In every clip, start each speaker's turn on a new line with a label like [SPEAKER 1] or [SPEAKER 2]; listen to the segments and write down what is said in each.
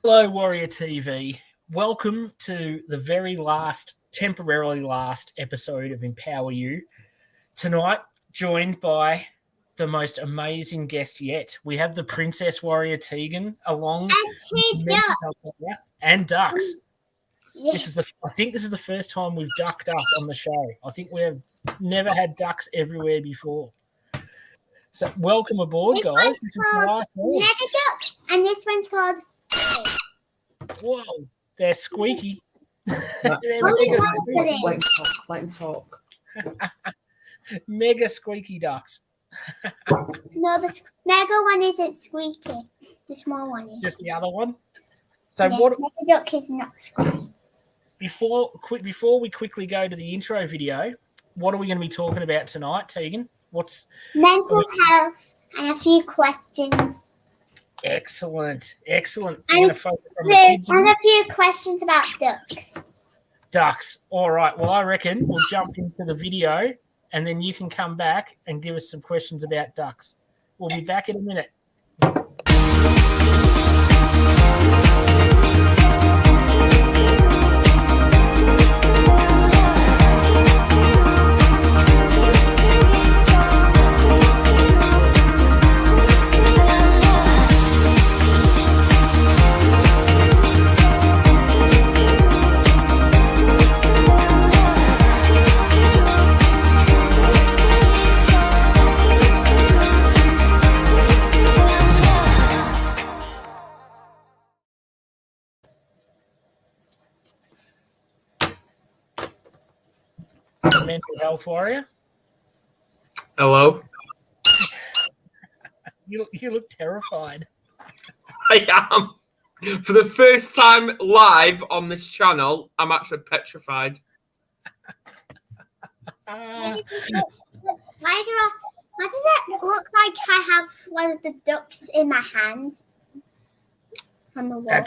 [SPEAKER 1] Hello, Warrior TV. Welcome to the temporarily last episode of Empower You. Tonight, joined by the most amazing guest yet. We have the Princess Warrior Tegan along and ducks.
[SPEAKER 2] Yes.
[SPEAKER 1] I think this is the first time we've ducked up on the show. I think we have never had ducks everywhere before. So welcome aboard,
[SPEAKER 2] This
[SPEAKER 1] guys.
[SPEAKER 2] one's
[SPEAKER 1] This is
[SPEAKER 2] called Mega Duck, and this one's called Silly.
[SPEAKER 1] Whoa, they're squeaky.
[SPEAKER 3] Let him talk.
[SPEAKER 1] Mega squeaky ducks.
[SPEAKER 2] No, the mega one isn't squeaky. The small one is.
[SPEAKER 1] Just the other one. So
[SPEAKER 2] yeah,
[SPEAKER 1] what?
[SPEAKER 2] Mega Duck is not squeaky.
[SPEAKER 1] Before we quickly go to the intro video, what are we going to be talking about tonight, Tegan? What's
[SPEAKER 2] mental health and a few questions.
[SPEAKER 1] Excellent.
[SPEAKER 2] And a few questions about ducks.
[SPEAKER 1] Ducks. All right. Well, I reckon we'll jump into the video, and then you can come back and give us some questions about ducks. We'll be back in a minute. Mental health warrior.
[SPEAKER 3] Hello.
[SPEAKER 1] You look terrified.
[SPEAKER 3] I am. For the first time live on this channel, I'm actually petrified.
[SPEAKER 2] Why does it look like I have one of the ducks in my hand on the wall?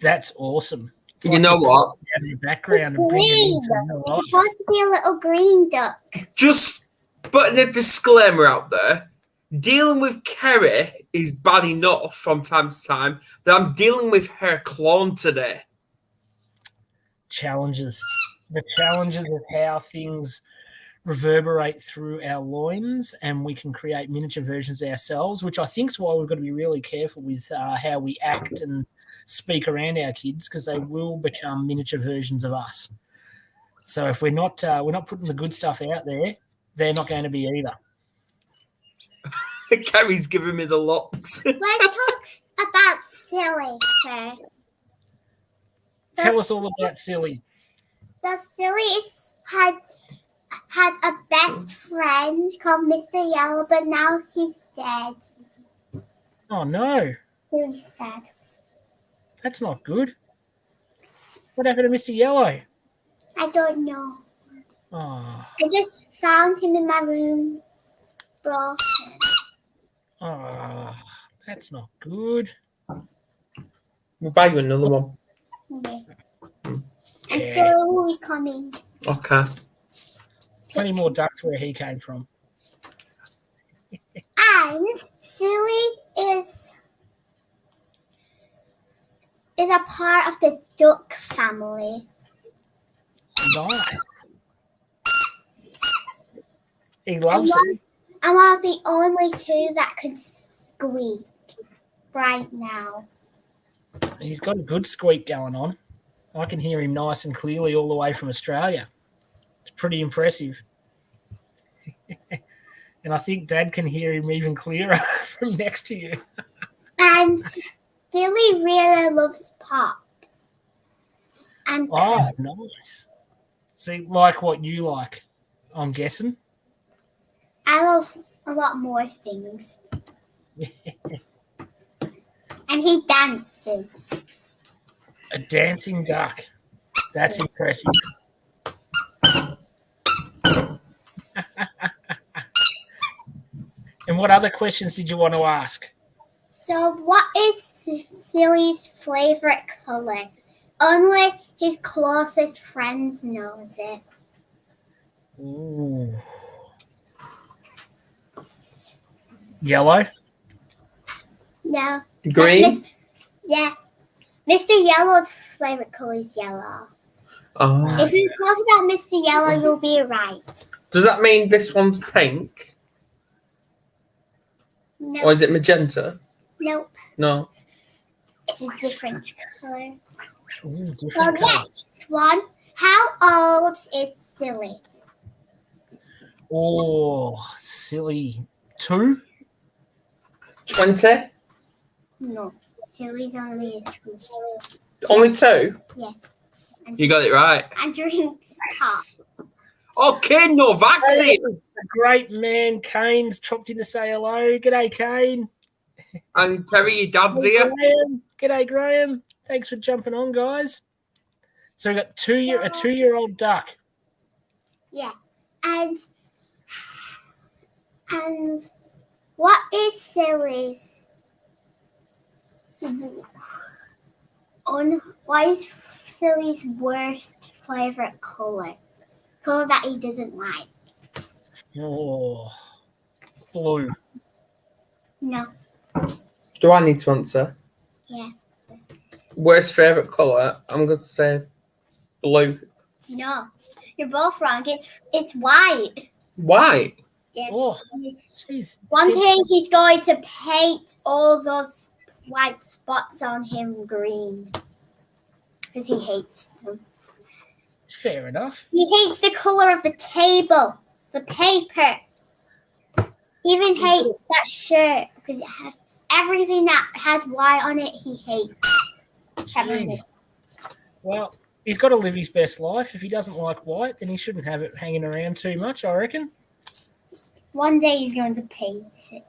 [SPEAKER 1] That's awesome.
[SPEAKER 3] It's you know what?
[SPEAKER 1] In the background,
[SPEAKER 2] it's green. It's supposed to be a little green duck.
[SPEAKER 3] Just putting a disclaimer out there. Dealing with Kerry is bad enough from time to time that I'm dealing with her clone today.
[SPEAKER 1] The challenges of how things reverberate through our loins, and we can create miniature versions ourselves, which I think is why we've got to be really careful with how we act and speak around our kids, because they will become miniature versions of us. So if we're not putting the good stuff out there, they're not going to be either.
[SPEAKER 3] Kerry's giving me the looks.
[SPEAKER 2] Let's talk about Silly first.
[SPEAKER 1] Tell us all about Silly.
[SPEAKER 2] So Silly had a best friend called Mr. Yellow, but now he's dead.
[SPEAKER 1] Oh no.
[SPEAKER 2] Really sad.
[SPEAKER 1] That's not good. What happened to Mr. Yellow?
[SPEAKER 2] I don't know.
[SPEAKER 1] Oh.
[SPEAKER 2] I just found him in my room. Broken.
[SPEAKER 1] Oh, that's not good.
[SPEAKER 3] We'll buy you another one.
[SPEAKER 2] Okay. And Silly will be coming.
[SPEAKER 3] Okay.
[SPEAKER 1] Plenty more ducks where he came from.
[SPEAKER 2] And Silly is a part of the duck family.
[SPEAKER 1] Nice. He loves it.
[SPEAKER 2] I'm one of the only two that can squeak right now.
[SPEAKER 1] He's got a good squeak going on. I can hear him nice and clearly all the way from Australia. It's pretty impressive. And I think Dad can hear him even clearer from next to you.
[SPEAKER 2] And Silly really loves pop. And
[SPEAKER 1] oh, nice. See, like what you like, I'm guessing.
[SPEAKER 2] I love a lot more things. And he dances.
[SPEAKER 1] A dancing duck. That's impressive. And what other questions did you want to ask?
[SPEAKER 2] So what is Silly's favorite color? Only his closest friends knows it.
[SPEAKER 1] Ooh. Yellow?
[SPEAKER 2] No.
[SPEAKER 3] Green?
[SPEAKER 2] Yeah. Mr. Yellow's favorite color is yellow.
[SPEAKER 3] Oh.
[SPEAKER 2] If you talk about Mr. Yellow, you'll be right.
[SPEAKER 3] Does that mean this one's pink?
[SPEAKER 2] No.
[SPEAKER 3] Or is it magenta?
[SPEAKER 2] Nope.
[SPEAKER 3] No.
[SPEAKER 2] It's a different color.
[SPEAKER 1] Ooh,
[SPEAKER 2] So
[SPEAKER 1] different colour.
[SPEAKER 2] next one. How old is Silly?
[SPEAKER 1] Oh, silly. 2?
[SPEAKER 3] 20?
[SPEAKER 2] No. Silly's only a 2.
[SPEAKER 3] Only 2?
[SPEAKER 2] Yeah.
[SPEAKER 3] You got it right.
[SPEAKER 2] And drinks pop.
[SPEAKER 3] Okay, no vaccine.
[SPEAKER 1] The great man Kane's dropped in to say hello. G'day, Kane.
[SPEAKER 3] And Terry, your dad's
[SPEAKER 1] Hey,
[SPEAKER 3] here.
[SPEAKER 1] Graham. G'day, Graham. Thanks for jumping on, guys. So we've got a 2-year-old duck.
[SPEAKER 2] Yeah. And what is Silly's what is Silly's worst favorite color? Color that he doesn't like.
[SPEAKER 1] Oh, blue.
[SPEAKER 2] No.
[SPEAKER 3] Do I need to answer?
[SPEAKER 2] Yeah.
[SPEAKER 3] Worst favourite colour? I'm going to say blue.
[SPEAKER 2] No. You're both wrong. It's white.
[SPEAKER 3] White?
[SPEAKER 2] Yeah.
[SPEAKER 1] Oh, jeez.
[SPEAKER 2] One day he's going to paint all those white spots on him green. Because he hates them.
[SPEAKER 1] Fair enough.
[SPEAKER 2] He hates the color of the table, the paper. He even hates that shirt because it has everything that has white on it. He hates.
[SPEAKER 1] Jeez. Well, he's got to live his best life. If he doesn't like white, then he shouldn't have it hanging around too much, I reckon.
[SPEAKER 2] One day he's going to paint it.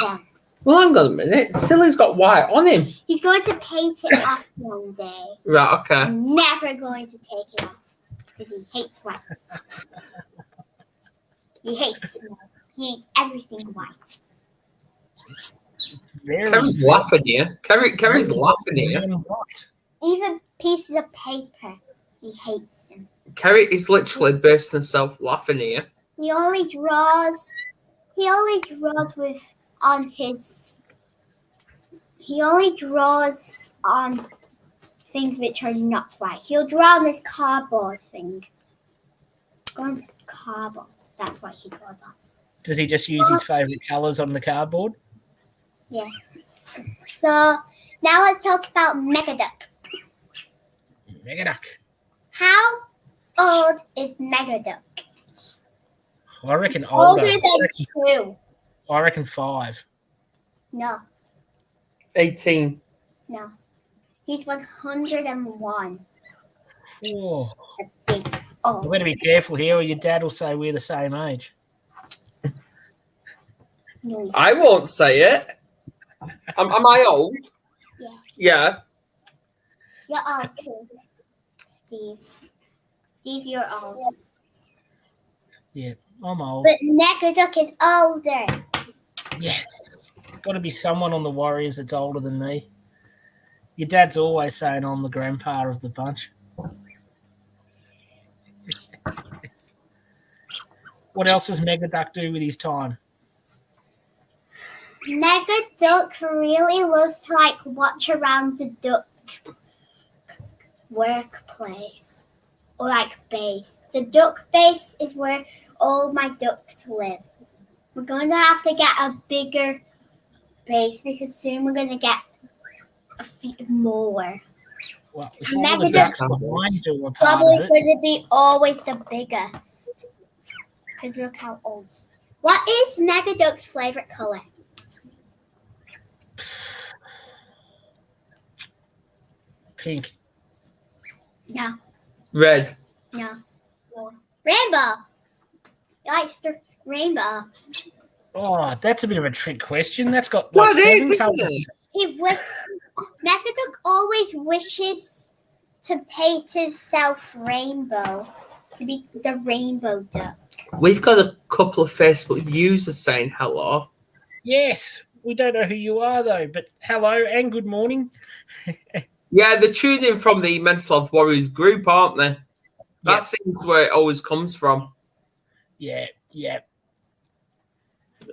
[SPEAKER 2] Yeah.
[SPEAKER 3] Well, hang on a minute. Silly's got white on him.
[SPEAKER 2] He's going to paint it off one day.
[SPEAKER 3] Right, okay.
[SPEAKER 2] I'm never going to take it off because he hates white. He hates everything white.
[SPEAKER 3] Kerry's laughing here. Kerry's laughing here.
[SPEAKER 2] Even pieces of paper, he hates them.
[SPEAKER 3] Kerry is literally bursting herself laughing here.
[SPEAKER 2] He only draws with on his. He only draws on things which are not white. He'll draw on this cardboard thing. On cardboard. That's what he draws on.
[SPEAKER 1] Does he just use his favourite colours on the cardboard?
[SPEAKER 2] Yeah. So now let's talk about Megaduck.
[SPEAKER 1] Megaduck.
[SPEAKER 2] How old is Megaduck?
[SPEAKER 1] I reckon older.
[SPEAKER 2] Older than 2.
[SPEAKER 1] I reckon 5.
[SPEAKER 2] No.
[SPEAKER 3] 18.
[SPEAKER 2] No. He's 101.
[SPEAKER 1] Oh.
[SPEAKER 2] A big
[SPEAKER 1] I'm going to be careful here or your dad will say we're the same age.
[SPEAKER 2] No,
[SPEAKER 3] I won't say it. Am I old?
[SPEAKER 2] yeah.
[SPEAKER 3] Yeah.
[SPEAKER 2] You're old too, Steve. Steve, you're old.
[SPEAKER 1] Yeah, I'm old.
[SPEAKER 2] But Megaduck is older.
[SPEAKER 1] Yes. It's got to be someone on the Warriors that's older than me. Your dad's always saying I'm the grandpa of the bunch. What else does Megaduck do with his time?
[SPEAKER 2] Megaduck really loves to watch around the duck workplace or base. The duck base is where all my ducks live. We're going to have to get a bigger base because soon we're going to get a few more.
[SPEAKER 1] Well, if all the ducks behind you are part
[SPEAKER 2] Probably
[SPEAKER 1] of it,
[SPEAKER 2] going to be always the biggest. Because look how old. What is Megaduck's favorite color?
[SPEAKER 1] pink.
[SPEAKER 2] No.
[SPEAKER 3] Red.
[SPEAKER 2] No. Rainbow. He likes the rainbow.
[SPEAKER 1] Oh, that's a bit of a trick question. That's got
[SPEAKER 3] Well, it
[SPEAKER 1] 7
[SPEAKER 3] is,
[SPEAKER 1] colours.
[SPEAKER 3] isn't it?
[SPEAKER 2] Megaduck always wishes to paint himself rainbow, to be the rainbow duck.
[SPEAKER 3] We've got a couple of Facebook users saying hello.
[SPEAKER 1] Yes, we don't know who you are though, but hello and good morning.
[SPEAKER 3] Yeah, they're tuned in from the Mental Health Warriors group, aren't they? That
[SPEAKER 1] Yeah.
[SPEAKER 3] seems where it always comes from.
[SPEAKER 1] Yeah.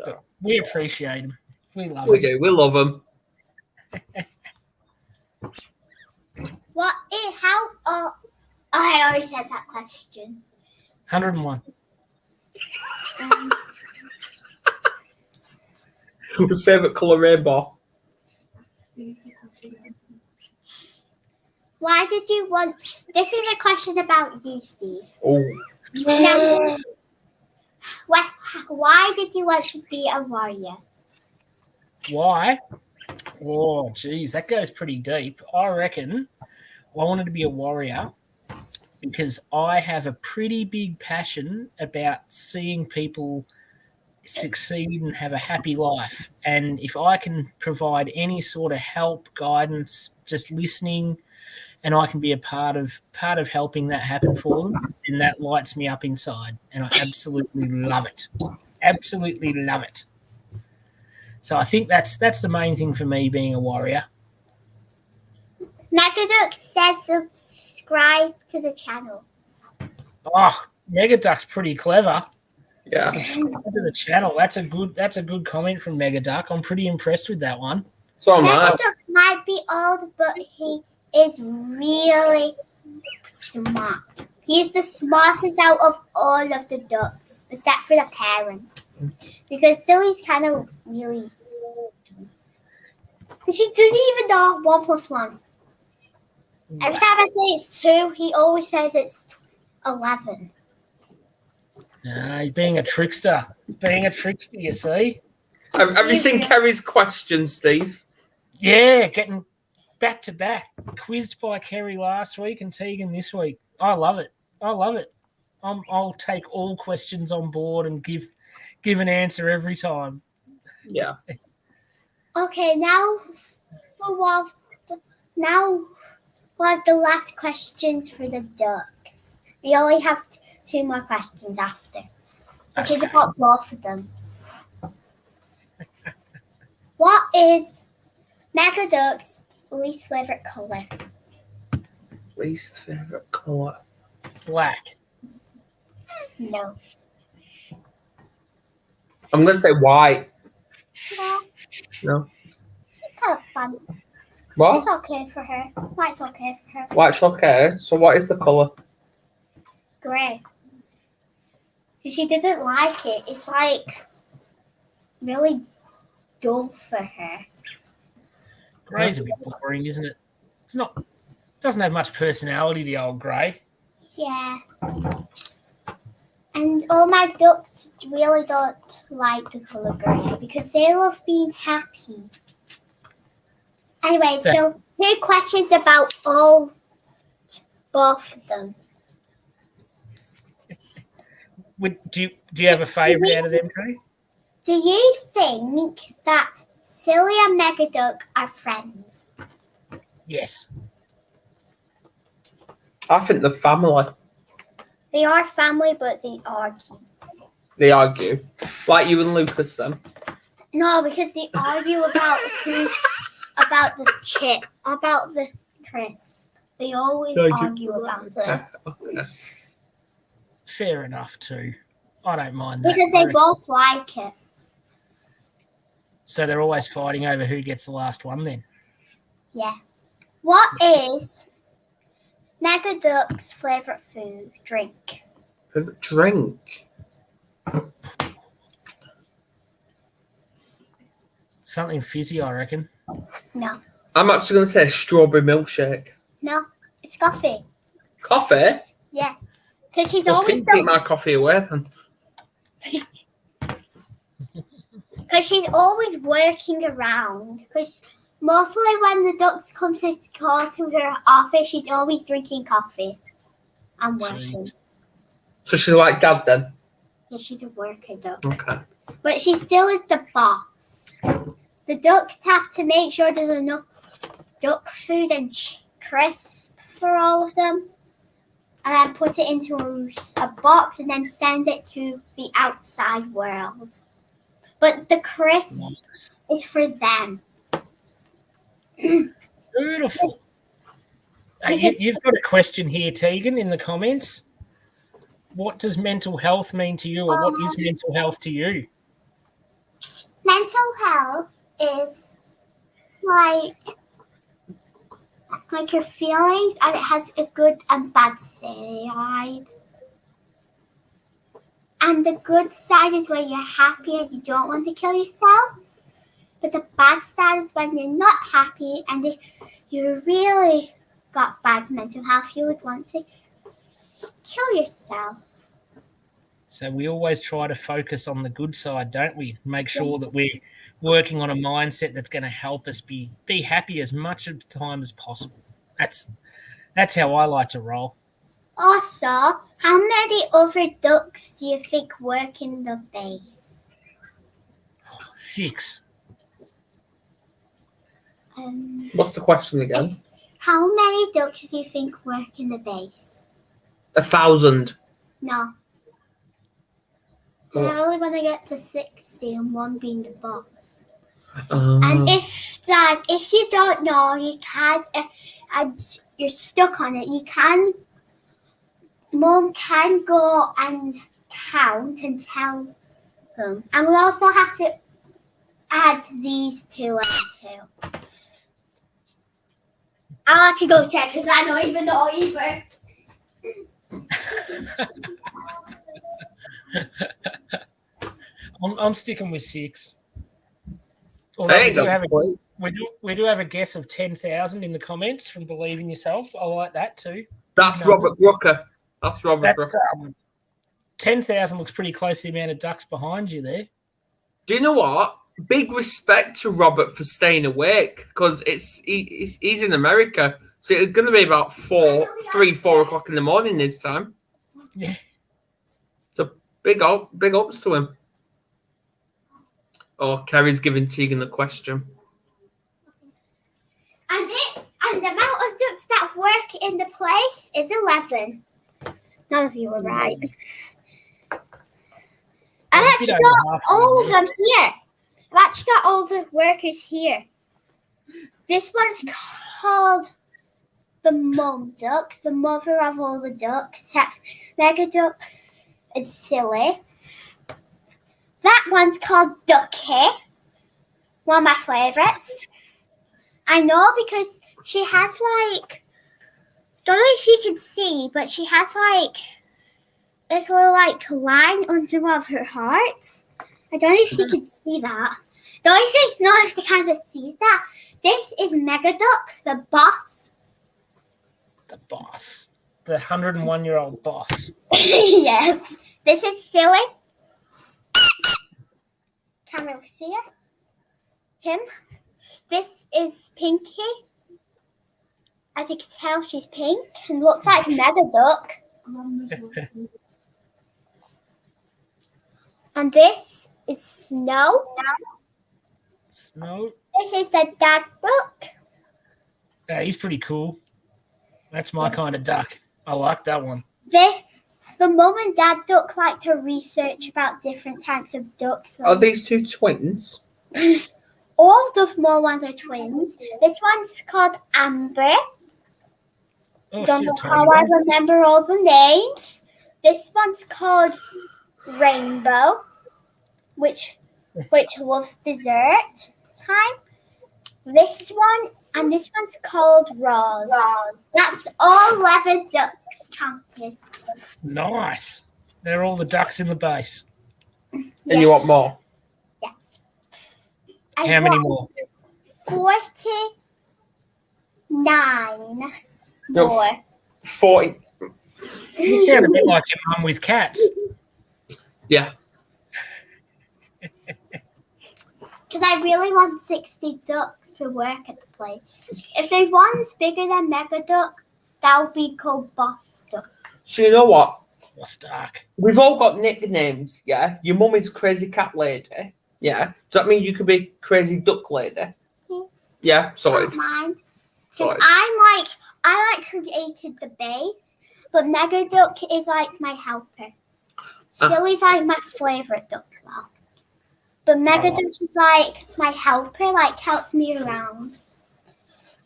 [SPEAKER 1] But we appreciate them. We love
[SPEAKER 3] We
[SPEAKER 1] them.
[SPEAKER 3] do. We love them.
[SPEAKER 2] I already said that question.
[SPEAKER 1] 101.
[SPEAKER 3] Your favourite colour rainbow?
[SPEAKER 2] Why did you want... This is a question about you, Steve.
[SPEAKER 3] Oh.
[SPEAKER 2] Now, why did you want to be a warrior?
[SPEAKER 1] Why? Oh, geez, that goes pretty deep. I reckon I wanted to be a warrior because I have a pretty big passion about seeing people succeed and have a happy life. And if I can provide any sort of help, guidance, just listening, and I can be a part of helping that happen for them, and that lights me up inside. And I absolutely love it. Absolutely love it. So I think that's the main thing for me, being a warrior.
[SPEAKER 2] Megaduck says subscribe to the channel.
[SPEAKER 1] Oh, Megaduck's pretty clever.
[SPEAKER 3] Yeah.
[SPEAKER 1] Subscribe to the channel. That's a good comment from Megaduck. I'm pretty impressed with that one.
[SPEAKER 3] So am I.
[SPEAKER 2] Megaduck might be old, but he is really smart. He's the smartest out of all of the ducks, except for the parents. Because Silly's kind of really... She doesn't even know 1 plus 1. Every time I say it's 2, he always says it's 11.
[SPEAKER 1] He's being a trickster. You see?
[SPEAKER 3] Have you seen Kerry's question, Steve?
[SPEAKER 1] Yeah, getting back to back. Quizzed by Kerry last week and Tegan this week. I love it. I'll take all questions on board and give an answer every time.
[SPEAKER 3] Yeah.
[SPEAKER 2] Okay, now one of the last questions for the ducks. We only have 2 more questions after, which is about both of them. What is Megaduck's least favorite color?
[SPEAKER 3] Least favorite colour?
[SPEAKER 1] Black.
[SPEAKER 2] No.
[SPEAKER 3] I'm going to say white.
[SPEAKER 2] No.
[SPEAKER 3] No.
[SPEAKER 2] It's kind of fun.
[SPEAKER 3] What?
[SPEAKER 2] It's okay for her. White's okay for her.
[SPEAKER 3] White's okay. So what is the colour?
[SPEAKER 2] Grey. She doesn't like it. It's like really dull for her.
[SPEAKER 1] Grey's a bit boring, isn't it? It's not. Doesn't have much personality, the old grey.
[SPEAKER 2] Yeah. And all my ducks really don't like the colour grey because they love being happy. Anyway, so 2 questions about both of them.
[SPEAKER 1] Do you have a favourite out of them two?
[SPEAKER 2] Do you think that Silly and Megaduck are friends?
[SPEAKER 1] Yes.
[SPEAKER 3] I think the family.
[SPEAKER 2] They are family, but they argue.
[SPEAKER 3] They argue. Like you and Lucas then.
[SPEAKER 2] No, because they argue about about this chip, about the crisp. They always argue about it.
[SPEAKER 3] Okay.
[SPEAKER 1] Fair enough too. I don't mind that.
[SPEAKER 2] Because they both like it.
[SPEAKER 1] So they're always fighting over who gets the last one then.
[SPEAKER 2] Yeah. What is Megaduck's favourite drink?
[SPEAKER 3] Favourite drink?
[SPEAKER 1] Something fizzy, I reckon.
[SPEAKER 2] No.
[SPEAKER 3] I'm actually going to say strawberry milkshake.
[SPEAKER 2] No, it's coffee.
[SPEAKER 3] Coffee?
[SPEAKER 2] Yeah. Because she's
[SPEAKER 3] Well,
[SPEAKER 2] always
[SPEAKER 3] can you take my coffee away then?
[SPEAKER 2] Because she's always working around. Because mostly when the ducks come to call to her office, she's always drinking coffee and working.
[SPEAKER 1] Jeez.
[SPEAKER 3] So she's like Dad then?
[SPEAKER 2] Yeah, she's a worker duck.
[SPEAKER 3] Okay.
[SPEAKER 2] But she still is the boss. The ducks have to make sure there's enough duck food and crisp for all of them. And then put it into a box and then send it to the outside world. But the crisp is for them.
[SPEAKER 1] Beautiful. You've got a question here, Tegan, in the comments. What does mental health mean to you, or what is mental health to you?
[SPEAKER 2] Mental health is like like your feelings, and it has a good and bad side. And the good side is when you're happy and you don't want to kill yourself. But the bad side is when you're not happy and if you really got bad mental health, you would want to kill yourself.
[SPEAKER 1] So we always try to focus on the good side, don't we? Make sure that we're working on a mindset that's going to help us be happy as much of the time as possible. That's how I like to roll.
[SPEAKER 2] Also, how many other ducks do you think work in the base?
[SPEAKER 1] 6.
[SPEAKER 3] What's the question again?
[SPEAKER 2] How many ducks do you think work in the base?
[SPEAKER 3] 1,000.
[SPEAKER 2] No. I only want to get to 60 and one being the boss. And if you don't know, you can, and you're stuck on it, Mum can go and count and tell them. And we'll also have to add these 2 and 2. I'll have to go check because I don't even know either.
[SPEAKER 1] I'm sticking with 6. Although we do have a guess of 10,000 in the comments from Believe in Yourself. I like that too.
[SPEAKER 3] That's Robert Brooker.
[SPEAKER 1] 10,000 looks pretty close to the amount of ducks behind you there.
[SPEAKER 3] Do you know what? Big respect to Robert for staying awake because he's in America, so it's going to be about 4 o'clock in the morning this time.
[SPEAKER 1] Yeah.
[SPEAKER 3] So big ups to him. Oh, Kerry's giving Tegan the question.
[SPEAKER 2] And the amount of ducks that work in the place is 11. None of you were right. I've actually got all of them here. I've actually got all the workers here. This one's called the mum duck, the mother of all the ducks, except Mega Duck and Silly. That one's called Ducky, one of my favourites. I know because she has don't know if you can see, but she has this little line under one of her hearts. I don't know if you can see that. The only thing, no, if the camera sees that, this is Mega Duck, the boss.
[SPEAKER 1] The boss. The 101-year-old boss.
[SPEAKER 2] Yes. This is Silly. Can't really see her. Him. This is Pinky. As you can tell, she's pink and looks like Mega Duck. And this is Snow.
[SPEAKER 1] Snow.
[SPEAKER 2] This is the dad duck.
[SPEAKER 1] Yeah, he's pretty cool. That's my kind of duck. I like that one.
[SPEAKER 2] The mum and dad duck like to research about different types of ducks.
[SPEAKER 3] Are these 2 twins?
[SPEAKER 2] All of the small ones are twins. This one's called Amber.
[SPEAKER 1] Oh,
[SPEAKER 2] Don't know how I remember all the names. This one's called Rainbow, which loves dessert time. This one and this one's called Rose. That's all 11 ducks counted.
[SPEAKER 1] Nice. They're all the ducks in the base.
[SPEAKER 3] And you want more?
[SPEAKER 2] Yes.
[SPEAKER 1] How many more?
[SPEAKER 2] 49
[SPEAKER 3] No,
[SPEAKER 2] more.
[SPEAKER 3] 40.
[SPEAKER 1] You sound a bit like your mum with cats.
[SPEAKER 3] Yeah.
[SPEAKER 2] Because I really want 60 ducks to work at the place. If there's one's bigger than Mega Duck, that would be called Boss Duck.
[SPEAKER 3] So you know what?
[SPEAKER 1] What's dark?
[SPEAKER 3] We've all got nicknames, yeah? Your mum is Crazy Cat Lady, yeah? Does that mean you could be Crazy Duck Lady?
[SPEAKER 2] Yes.
[SPEAKER 3] Yeah, sorry.
[SPEAKER 2] Don't mind. Because
[SPEAKER 3] Sorry.
[SPEAKER 2] I created the base, but Mega Duck is like my helper. Silly's like my favourite duck though. But Mega Duck is like my helper, like helps me around.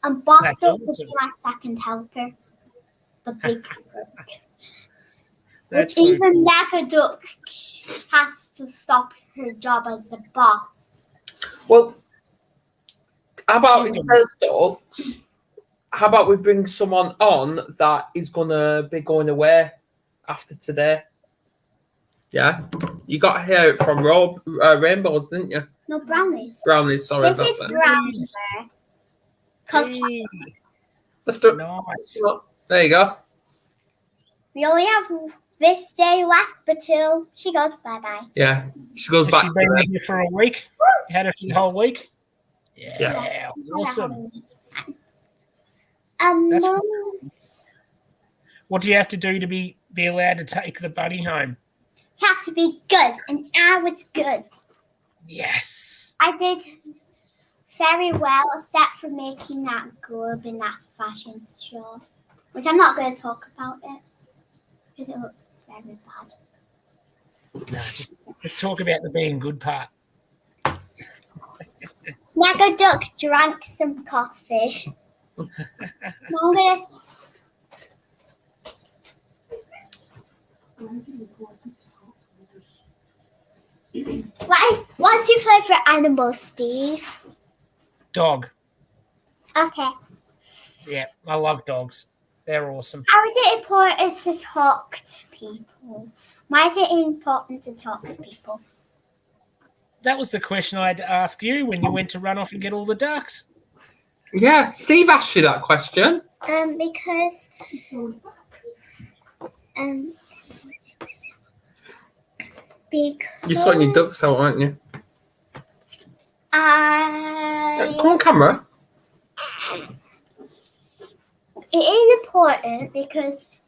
[SPEAKER 2] And Boss
[SPEAKER 1] That's
[SPEAKER 2] Duck
[SPEAKER 1] awesome.
[SPEAKER 2] would be my second helper. The big duck.
[SPEAKER 1] That's
[SPEAKER 2] Which
[SPEAKER 1] so
[SPEAKER 2] even
[SPEAKER 1] cool.
[SPEAKER 2] Mega Duck has to stop her job as the boss.
[SPEAKER 3] Well, how about instead of ducks, how about we bring someone on that is gonna be going away after today? Yeah, you got to hear it from Rainbows, didn't you?
[SPEAKER 2] No, brownies.
[SPEAKER 3] Brownies, sorry,
[SPEAKER 2] This
[SPEAKER 3] that's
[SPEAKER 2] is
[SPEAKER 3] it.
[SPEAKER 2] brownies.
[SPEAKER 1] Hey,
[SPEAKER 3] After-
[SPEAKER 1] nice.
[SPEAKER 3] There you go.
[SPEAKER 2] We only have this day left until she goes bye-bye.
[SPEAKER 3] Yeah, she goes
[SPEAKER 1] Has
[SPEAKER 3] back
[SPEAKER 1] she
[SPEAKER 3] to
[SPEAKER 1] been
[SPEAKER 3] there.
[SPEAKER 1] here for a week? You had her for the whole week? Yeah, awesome. That's What do you have to do to be allowed to take the bunny home?
[SPEAKER 2] Has to be good, and I was good.
[SPEAKER 1] Yes.
[SPEAKER 2] I did very well, except for making that globe in that fashion show, which I'm not going to talk about it because it looked very bad.
[SPEAKER 1] No, just talk about the being good part.
[SPEAKER 2] Mega Duck drank some coffee. I'm gonna. What's your favorite animal, Steve?
[SPEAKER 1] Dog.
[SPEAKER 2] Okay.
[SPEAKER 1] Yeah, I love dogs. They're awesome.
[SPEAKER 2] How is it important to talk to people? Why is it important to talk to people?
[SPEAKER 1] That was the question I had to ask you when you went to run off and get all the ducks.
[SPEAKER 3] Yeah, Steve asked you that question.
[SPEAKER 2] Because
[SPEAKER 3] You're sorting your ducks out, aren't you? Come on, camera.
[SPEAKER 2] It is important because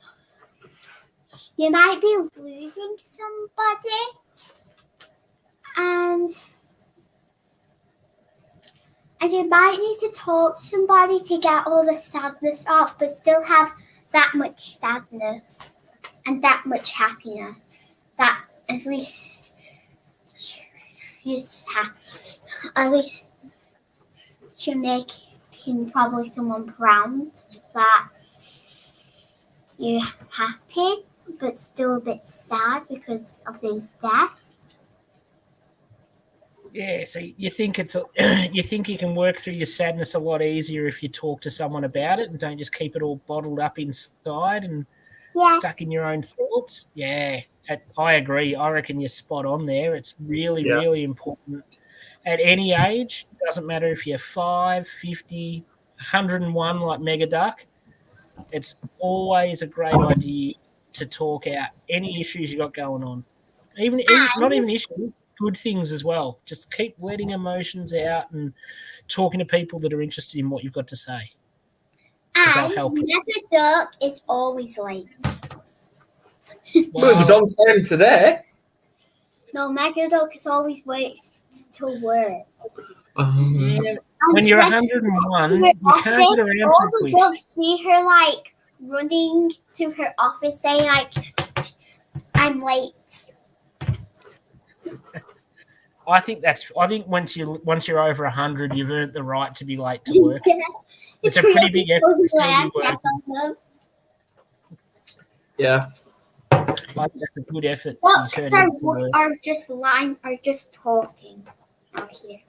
[SPEAKER 2] you might be losing somebody, and you might need to talk to somebody to get all the sadness off, but still have that much sadness and that much happiness. That at least you're making probably someone proud that you're happy, but still a bit sad because of the death.
[SPEAKER 1] Yeah, so you think you think you can work through your sadness a lot easier if you talk to someone about it and don't just keep it all bottled up inside and stuck in your own thoughts. Yeah, I agree. I reckon you're spot on there. It's really, really important at any age. It doesn't matter if you're 5, 50, 101 like Mega Duck. It's always a great idea to talk out any issues you got going on. Even not even issues, good things as well. Just keep letting emotions out and talking to people that are interested in what you've got to say.
[SPEAKER 2] And Mega Duck is always late.
[SPEAKER 3] Well, it was on time today.
[SPEAKER 2] No, Mega Duck is always late to work.
[SPEAKER 1] Yeah. When you're 101, you can't get around
[SPEAKER 2] all
[SPEAKER 1] so
[SPEAKER 2] the
[SPEAKER 1] quick.
[SPEAKER 2] dogs see her like running to her office saying like, "I'm late."
[SPEAKER 1] I think once you're over 100, you've earned the right to be late to work. It's a pretty big effort to still be working.
[SPEAKER 3] Yeah.
[SPEAKER 1] Like, that's a good effort.
[SPEAKER 2] Dogs are just talking out here.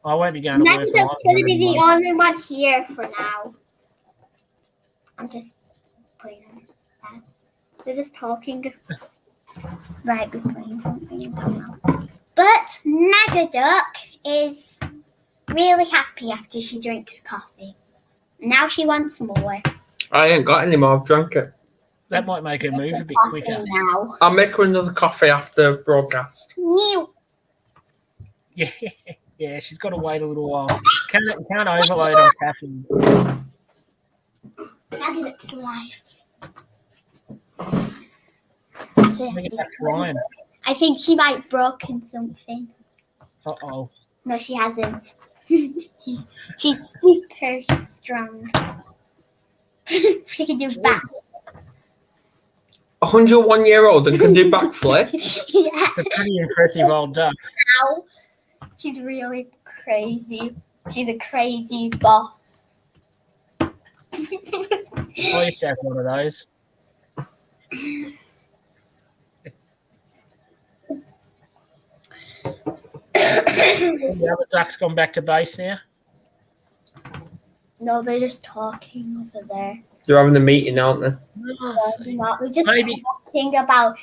[SPEAKER 1] I won't be going to work.
[SPEAKER 2] Mega Duck's going to be the only one here for now. I'm just playing that. They're just talking right between something. I don't know. But Mega Duck is really happy after she drinks coffee. Now she wants more.
[SPEAKER 3] I ain't got any more. I've drank it.
[SPEAKER 1] That might make her move a bit quicker.
[SPEAKER 2] Now.
[SPEAKER 3] I'll make her another coffee after broadcast.
[SPEAKER 2] New.
[SPEAKER 1] Yeah, she's got to wait a little while. Can't overload on caffeine.
[SPEAKER 2] Mega Duck's alive.
[SPEAKER 1] Mega Duck's flying.
[SPEAKER 2] I think she might have broken something.
[SPEAKER 1] Uh-oh.
[SPEAKER 2] No, she hasn't. She's super strong. She can do backflips.
[SPEAKER 3] 101-year-old and can do backflip.
[SPEAKER 2] Yeah.
[SPEAKER 1] It's a pretty impressive old duck.
[SPEAKER 2] Ow. She's really crazy. She's a crazy boss.
[SPEAKER 1] I used to have one of those. The other duck's gone back to base now.
[SPEAKER 2] No, they're just talking over there.
[SPEAKER 3] They're having a meeting, aren't they?
[SPEAKER 2] They're just
[SPEAKER 1] Maybe.
[SPEAKER 2] talking about.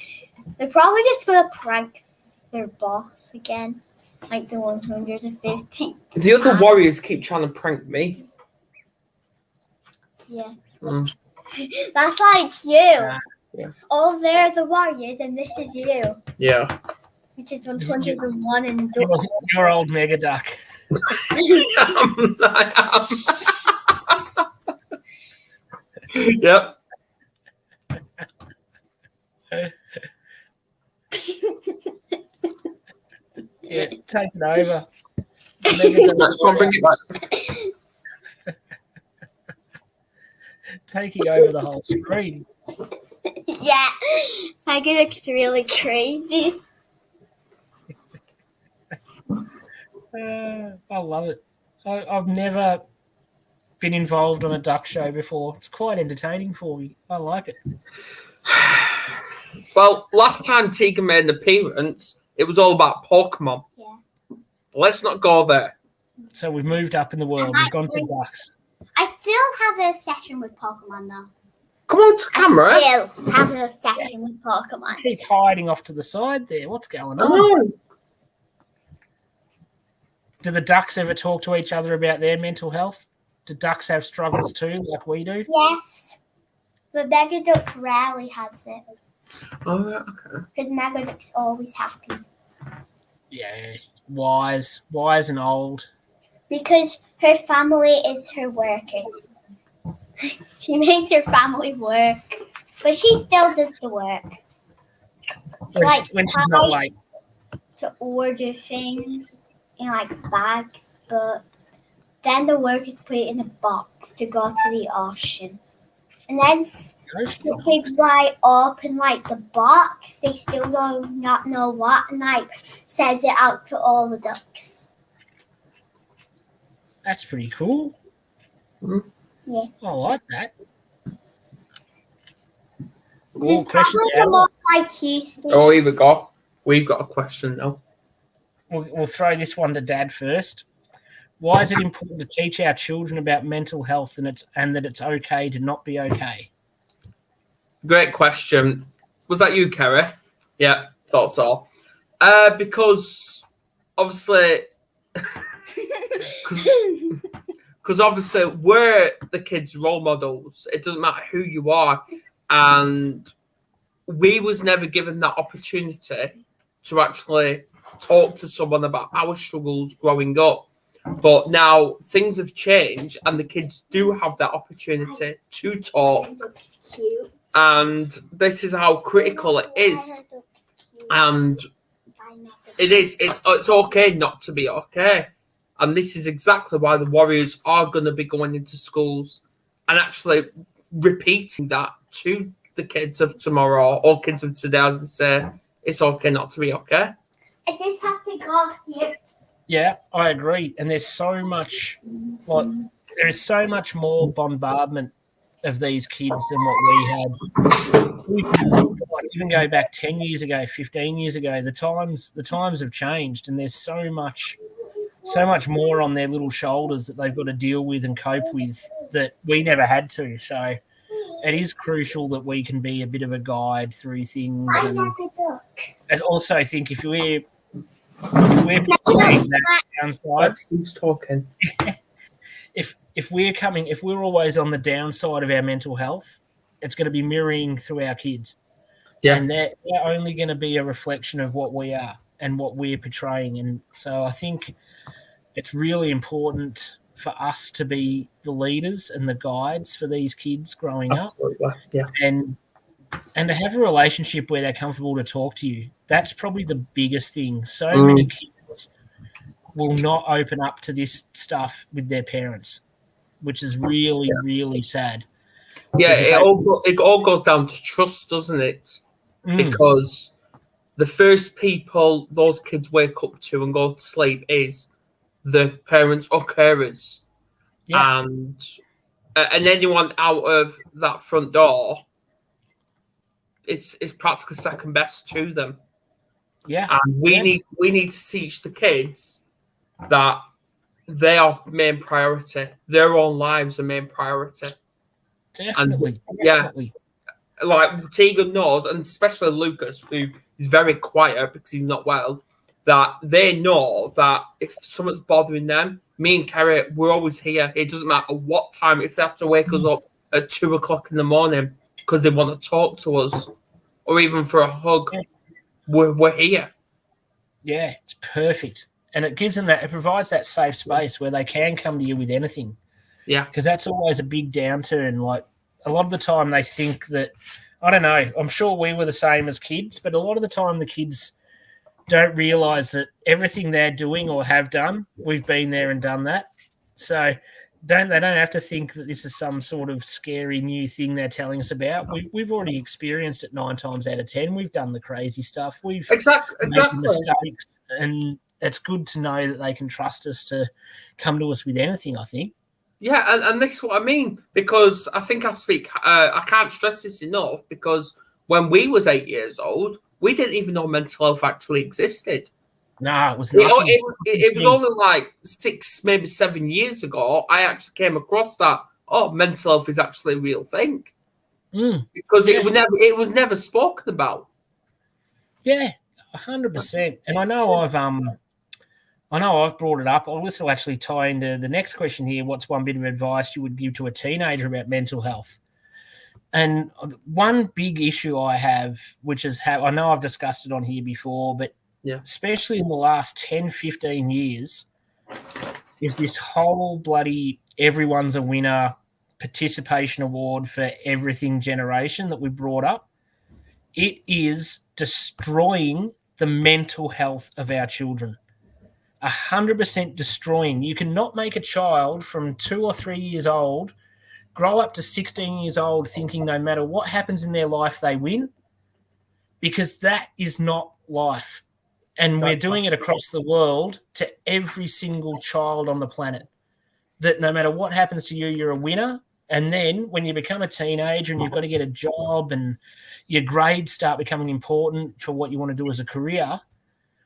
[SPEAKER 2] They're probably just gonna prank their boss again, like the 150.
[SPEAKER 3] The other warriors keep trying to prank me.
[SPEAKER 2] Yeah.
[SPEAKER 3] Mm.
[SPEAKER 2] That's like you.
[SPEAKER 3] Yeah.
[SPEAKER 2] Oh, they're the warriors, and this is you,
[SPEAKER 3] Yeah.
[SPEAKER 2] which is 101 and
[SPEAKER 1] Your old mega duck.
[SPEAKER 3] Yep.
[SPEAKER 1] Yeah, take it over.
[SPEAKER 3] Let's go and bring it back.
[SPEAKER 1] Taking over the whole screen.
[SPEAKER 2] Yeah, Mega looks really crazy.
[SPEAKER 1] I love it. I've never been involved on a duck show before. It's quite entertaining for me. I like it.
[SPEAKER 3] Well, last time Tegan made an appearance, it was all about Pokemon.
[SPEAKER 2] Yeah.
[SPEAKER 3] Let's not go there.
[SPEAKER 1] So we've moved up in the world. We've gone to ducks.
[SPEAKER 2] I still have a session with Pokemon though.
[SPEAKER 3] Come on to camera.
[SPEAKER 2] I still have a session with Pokemon.
[SPEAKER 1] Keep hiding off to the side there. What's going on?
[SPEAKER 3] Oh.
[SPEAKER 1] Do the ducks ever talk to each other about their mental health? Do ducks have struggles too, like we do?
[SPEAKER 2] Yes, but Megaduck rarely has it
[SPEAKER 3] Oh, okay.
[SPEAKER 2] because Megaduck's always happy.
[SPEAKER 1] Yeah, wise and old.
[SPEAKER 2] Because her family is her workers. She makes her family work, but she still does the work.
[SPEAKER 1] When she's not late.
[SPEAKER 2] To order things in like bags, but then the workers put it in a box to go to the ocean. And then if they fly up in like the box, they still don't not know what, and like sends it out to all the ducks.
[SPEAKER 1] That's pretty cool.
[SPEAKER 2] Yeah.
[SPEAKER 1] I like that.
[SPEAKER 2] This is
[SPEAKER 1] Question
[SPEAKER 2] probably the most like you, Steve.
[SPEAKER 3] Oh, we've got a question now.
[SPEAKER 1] We'll throw this one to Dad first. Why is it important to teach our children about mental health and that it's okay to not be okay?
[SPEAKER 3] Great question. Was that you, Kerry? Yeah, thought so. Because obviously, because obviously we're the kids' role models. It doesn't matter who you are, and we was never given that opportunity to actually talk to someone about our struggles growing up. But now things have changed, and the kids do have that opportunity to talk.
[SPEAKER 2] Cute.
[SPEAKER 3] And this is how critical it is. And it is. It's okay not to be okay. And this is exactly why the Warriors are going to be going into schools and actually repeating that to the kids of tomorrow or kids of today, as they say, it's okay not to be okay.
[SPEAKER 2] I just have to go here.
[SPEAKER 1] Yeah, I agree. And there's so much, there is so much more bombardment of these kids than what we had. We can even go back 10 years ago, 15 years ago. The times have changed, and there's so much more on their little shoulders that they've got to deal with and cope with that we never had to. So it is crucial that we can be a bit of a guide through things. And I also think if we're portraying that downside,
[SPEAKER 3] Steve's talking.
[SPEAKER 1] if we're always on the downside of our mental health, it's going to be mirroring through our kids.
[SPEAKER 3] Yeah.
[SPEAKER 1] And they're only going to be a reflection of what we are and what we're portraying. And so I think it's really important for us to be the leaders and the guides for these kids growing
[SPEAKER 3] Absolutely.
[SPEAKER 1] up.
[SPEAKER 3] Yeah.
[SPEAKER 1] And to have a relationship where they're comfortable to talk to you. That's probably the biggest thing. So many kids will not open up to this stuff with their parents, which is really, really sad.
[SPEAKER 3] Yeah, it all goes down to trust, doesn't it? Because the first people those kids wake up to and go to sleep is the parents or carers.
[SPEAKER 1] Yeah.
[SPEAKER 3] And anyone out of that front door, it's practically second best to them.
[SPEAKER 1] Yeah.
[SPEAKER 3] And we need to teach the kids that they are main priority. Their own lives are main priority.
[SPEAKER 1] Definitely.
[SPEAKER 3] Like Tegan knows, and especially Lucas, who is very quiet because he's not well, that they know that if someone's bothering them, me and Kerry, we're always here. It doesn't matter what time. If they have to wake us up at 2:00 in the morning because they want to talk to us, or even for a hug, we're here.
[SPEAKER 1] Yeah, it's perfect. And it gives them it provides that safe space where they can come to you with anything.
[SPEAKER 3] Yeah.
[SPEAKER 1] Because that's always a big downturn. Like, a lot of the time they think that, I don't know, I'm sure we were the same as kids, but a lot of the time the kids don't realise that everything they're doing or have done, we've been there and done that. So they don't have to think that this is some sort of scary new thing they're telling us about. We've already experienced it 9 times out of 10. We've done the crazy stuff. We've
[SPEAKER 3] exactly
[SPEAKER 1] made mistakes, and it's good to know that they can trust us to come to us with anything, I think.
[SPEAKER 3] Yeah, and this is what I mean, because I think I can't stress this enough, because when we was 8 years old, we didn't even know mental health actually existed.
[SPEAKER 1] No, it was nothing.
[SPEAKER 3] It was only like 6, maybe 7 years ago, I actually came across that, mental health is actually a real thing. Because it was never spoken about.
[SPEAKER 1] Yeah, 100%. And I know I've brought it up. This will actually tie into the next question here. What's one bit of advice you would give to a teenager about mental health? And one big issue I have, which is I know I've discussed it on here before, but especially in the last 10, 15 years, is this whole bloody everyone's a winner participation award for everything generation that we brought up. It is destroying the mental health of our children. 100% destroying. You cannot make a child from 2 or 3 years old grow up to 16 years old thinking no matter what happens in their life, they win, because that is not life. And we're doing it across the world to every single child on the planet, that no matter what happens to you, you're a winner. And then when you become a teenager and you've got to get a job and your grades start becoming important for what you want to do as a career,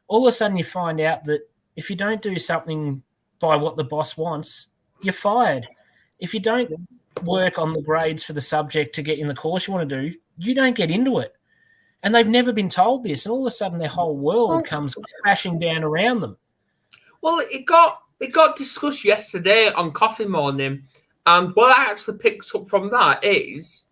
[SPEAKER 1] all of a sudden you find out that if you don't do something by what the boss wants, you're fired. If you don't work on the grades for the subject to get in the course you want to do, you don't get into it. And they've never been told this, and all of a sudden their whole world comes crashing down around them.
[SPEAKER 3] Well, it got discussed yesterday on Coffee Morning, and what I actually picked up from that is,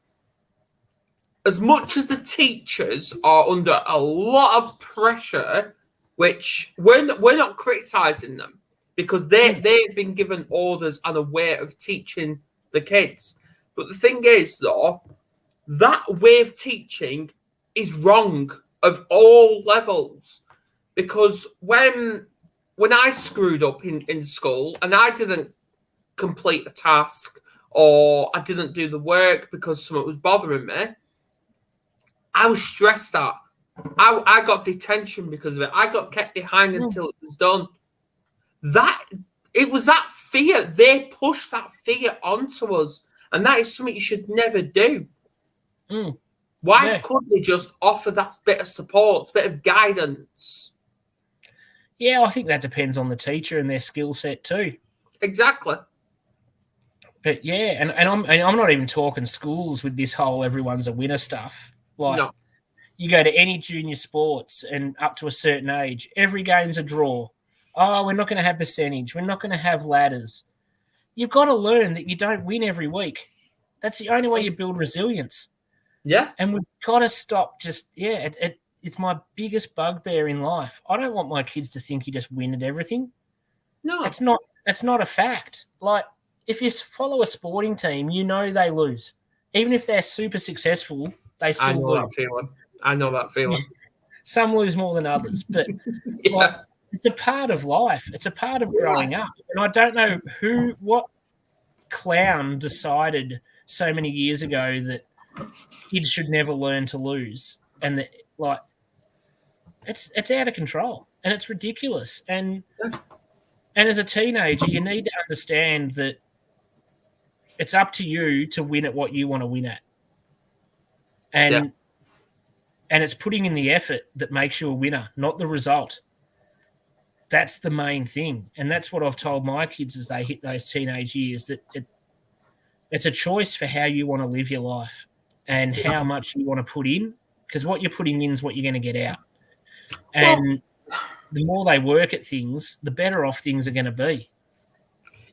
[SPEAKER 3] as much as the teachers are under a lot of pressure, which we're not criticising them, because they've been given orders and a way of teaching the kids. But the thing is, though, that way of teaching is wrong of all levels, because when I screwed up in school and I didn't complete a task or I didn't do the work because something was bothering me, I was stressed out. I got detention because of it. I got kept behind until it was done. It was that fear. They pushed that fear onto us, and that is something you should never do. Why couldn't they just offer that bit of support, bit of guidance?
[SPEAKER 1] Yeah, I think that depends on the teacher and their skill set too.
[SPEAKER 3] Exactly.
[SPEAKER 1] But yeah, and I'm not even talking schools with this whole everyone's a winner stuff. Like,
[SPEAKER 3] no.
[SPEAKER 1] You go to any junior sports and up to a certain age, every game's a draw. Oh, we're not going to have percentage. We're not going to have ladders. You've got to learn that you don't win every week. That's the only way you build resilience.
[SPEAKER 3] Yeah.
[SPEAKER 1] And we've got to stop it's my biggest bugbear in life. I don't want my kids to think you just win at everything.
[SPEAKER 3] No.
[SPEAKER 1] It's not a fact. Like, if you follow a sporting team, you know they lose. Even if they're super successful, they still lose.
[SPEAKER 3] I know that feeling.
[SPEAKER 1] Some lose more than others, but it's a part of life. It's a part of growing up. And I don't know what clown decided so many years ago that kids should never learn to lose, and that, like, it's out of control and it's ridiculous. And as a teenager, you need to understand that it's up to you to win at what you want to win at. And it's putting in the effort that makes you a winner, not the result. that's the main thing. And that's what I've told my kids as they hit those teenage years, that it's a choice for how you want to live your life and how much you want to put in, because what you're putting in is what you're going to get out. And the more they work at things, the better off things are going to be.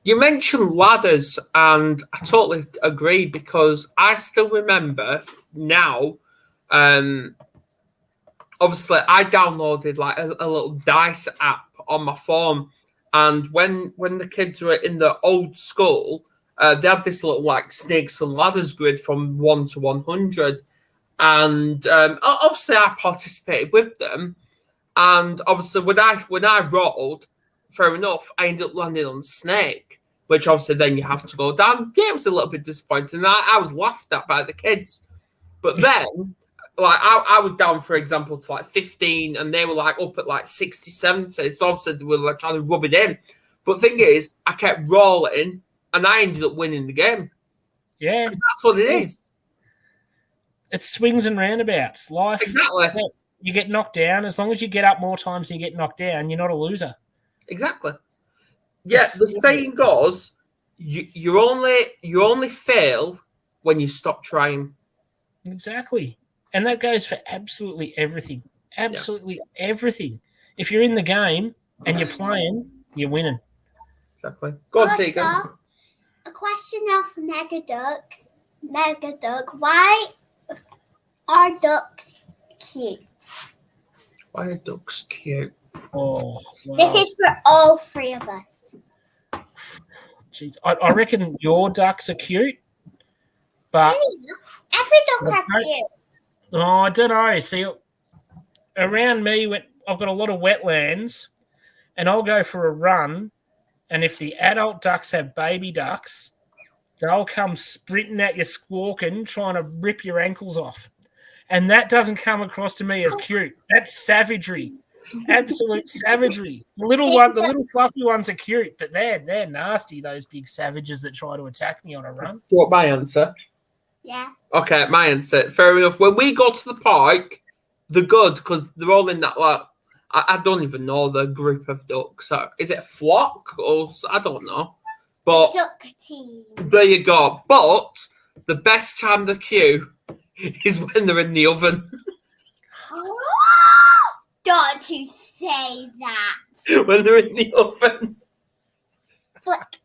[SPEAKER 3] You mentioned ladders, and I totally agree, because I still remember now, obviously I downloaded like a little dice app on my phone, and when the kids were in the old school, they had this little like snakes and ladders grid from 1 to 100, and obviously I participated with them, and obviously when I rolled, fair enough, I ended up landing on snake, which obviously then you have to go down. Yeah, it was a little bit disappointing. I was laughed at by the kids. But then, like, I was down, for example, to like 15, and they were like up at like 60, 70. So obviously they were like trying to rub it in. But the thing is, I kept rolling, and I ended up winning the game.
[SPEAKER 1] Yeah.
[SPEAKER 3] And that's what it is.
[SPEAKER 1] It's swings and roundabouts. Life.
[SPEAKER 3] Exactly.
[SPEAKER 1] You get knocked down. As long as you get up more times than you get knocked down, you're not a loser.
[SPEAKER 3] Exactly. Yeah, the saying goes, you only fail when you stop trying.
[SPEAKER 1] Exactly. And that goes for absolutely everything. Absolutely everything. If you're in the game and you're playing, you're winning.
[SPEAKER 3] Exactly. Go on, Tegan.
[SPEAKER 2] A question of Mega Ducks. Mega Duck, why are ducks cute?
[SPEAKER 3] Why are ducks cute?
[SPEAKER 1] Oh, wow.
[SPEAKER 2] This is for all three of us.
[SPEAKER 1] Jeez, I reckon your ducks are cute, but
[SPEAKER 2] every duck are cute.
[SPEAKER 1] Oh, I don't know. See, around me, I've got a lot of wetlands, and I'll go for a run, and if the adult ducks have baby ducks, they'll come sprinting at you, squawking, trying to rip your ankles off. And that doesn't come across to me as cute. That's savagery. Absolute savagery. The little fluffy ones are cute, but they're nasty, those big savages that try to attack me on a run.
[SPEAKER 3] Do you want my answer?
[SPEAKER 2] Yeah.
[SPEAKER 3] Okay, my answer. Fair enough. When we go to the park, they're good because they're all in that, like, I don't even know the group of ducks. So is it a flock or I don't know. But
[SPEAKER 2] duck team.
[SPEAKER 3] There you go. But the best time they're cute is when they're in the oven.
[SPEAKER 2] Don't you say that.
[SPEAKER 3] When they're in the oven.
[SPEAKER 2] Flick.